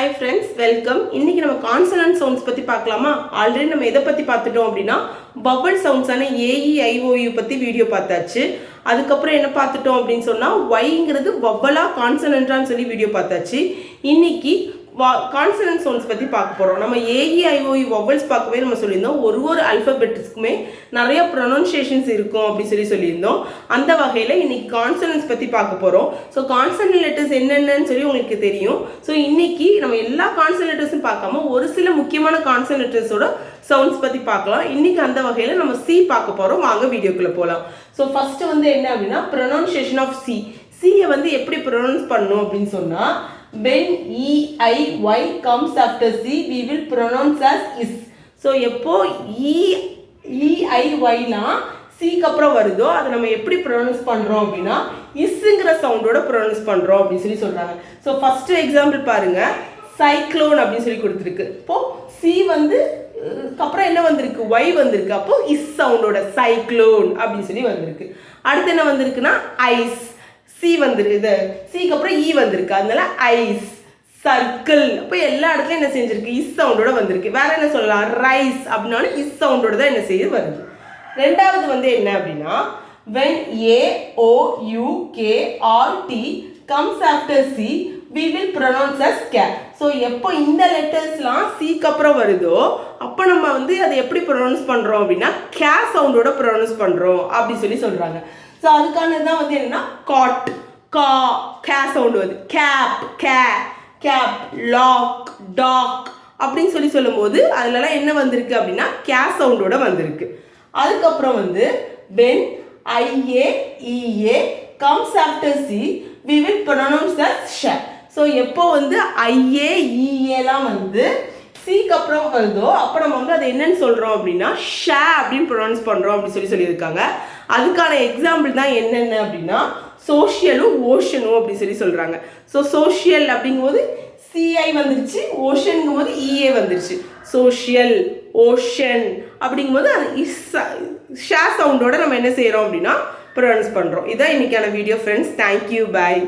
Hi friends, welcome. இன்னைக்கு நம்ம consonant sounds பத்தி பார்க்கலாமா? ஆல்ரெடி நம்ம எதை பத்தி பார்த்துட்டோம் அப்படின்னா vowel sounds ஆன a e i o u பத்தி வீடியோ பார்த்தாச்சு. அதுக்கப்புறம் என்ன பார்த்துட்டோம் அப்படின்னு சொன்னா yங்கிறது vowel-ஆ consonant-ஆன்னு சொல்லி வீடியோ பார்த்தாச்சு. இன்னைக்கு கான்சனன்ட் சவுண்ட்ஸ் பற்றி பார்க்க போகிறோம். நம்ம ஏஇஐஓஇ வவல்ஸ் பார்க்கவே நம்ம சொல்லியிருந்தோம். ஒரு அல்ஃபபெட்ஸ்க்குமே நிறைய ப்ரொனன்சியேஷன்ஸ் இருக்கும் அப்படின்னு சொல்லியிருந்தோம். அந்த வகையில் இன்னைக்கு கான்சனன்ட்ஸ் பற்றி பார்க்க போகிறோம். ஸோ கான்சனன்ட் லெட்டர்ஸ் என்னென்னு சொல்லி உங்களுக்கு தெரியும். ஸோ இன்னைக்கு நம்ம எல்லா கான்சனன்ட் லெட்டர்ஸும் பார்க்காம ஒரு சில முக்கியமான கான்சனன்ட் லெட்டர்ஸோட சவுண்ட்ஸ் பற்றி பார்க்கலாம். இன்னைக்கு அந்த வகையில் நம்ம சி பார்க்க போகிறோம். வாங்க வீடியோக்குள்ளே போகலாம். ஸோ ஃபஸ்ட்டு என்ன அப்படின்னா ப்ரொனன்சியேஷன் ஆஃப் சி. சியை எப்படி ப்ரொனவுன்ஸ் பண்ணணும் அப்படின்னு சொன்னால், when E-I-Y comes after C, we will pronounce as is. So, எப்போ E-I-Y-லாம் Cக்கு அப்புறம் வருதோ அதை நம்ம எப்படி ப்ரொனவுன்ஸ் பண்ணுறோம் அப்படின்னா இஸ்ங்கிற சவுண்டோட ப்ரொனவுன்ஸ் பண்ணுறோம் அப்படின்னு சொல்கிறாங்க. ஸோ ஃபஸ்ட்டு எக்ஸாம்பிள் பாருங்கள், சைக்ளோன் அப்படின்னு சொல்லி கொடுத்துருக்கு. இப்போது சி அப்புறம் என்ன வந்திருக்கு, ஒய் வந்திருக்கு. அப்போது இஸ் சவுண்டோட சைக்ளோன் அப்படின்னு சொல்லி வந்திருக்கு. அடுத்து என்ன வந்திருக்குன்னா ஐஸ். சி வந்துருக்கு, சிக்கு அப்புறம் இ வந்திருக்கு, அதனால ஐஸ். சர்க்கிள், அப்போ எல்லா இடத்துலையும் என்ன செஞ்சிருக்கு, இஸ் சவுண்டோட வந்திருக்கு. வேற என்ன சொல்லலாம், ரைஸ் அப்படின்னாலும் இஸ் சவுண்டோட தான் என்ன செய்யுது வருது. ரெண்டாவது என்ன அப்படின்னா, when a o u k r t comes after c we will pronounce as ca. So எப்போ இந்த லெட்டர்ஸ்லாம் சிக்கு அப்புறம் வருதோ அப்போ நம்ம அதை எப்படி ப்ரொனவுன்ஸ் பண்ணுறோம் அப்படின்னா கே சவுண்டோட ப்ரொனவுன்ஸ் பண்ணுறோம் அப்படி சொல்கிறாங்க. ஸோ அதுக்கானது தான் என்னன்னா காட், கா, கே சவுண்டு வருது. Cap, K, cap, lock, dock அப்படின்னு சொல்லும்போது அதுலலாம் என்ன வந்திருக்கு அப்படின்னா கே சவுண்டோட வந்திருக்கு. அதுக்கப்புறம் when IAEA comes after C we will pronounce as sh. So எப்போ IAEAலாம் சிக்கு அப்புறம் வருதோ அப்போ நம்ம அதை என்னன்னு சொல்கிறோம் அப்படின்னா ஷே அப்படின்னு ப்ரொனவுன்ஸ் பண்ணுறோம் அப்படின்னு சொல்லியிருக்காங்க. அதுக்கான எக்ஸாம்பிள் தான் என்னென்ன அப்படின்னா சோஷியலும் ஓஷனும் அப்படின்னு சொல்கிறாங்க. ஸோ சோஷியல் அப்படிங்கும்போது சிஐ வந்துருச்சு, ஓஷனுங்கும் போது இஏ வந்துருச்சு. சோஷியல், ஓஷன் அப்படிங்கும்போது அது ஷே சவுண்டோட நம்ம என்ன செய்கிறோம் அப்படின்னா ப்ரொனவுன்ஸ் பண்ணுறோம். இதான் இன்னைக்கான வீடியோ ஃப்ரெண்ட்ஸ். தேங்க்யூ, பாய்.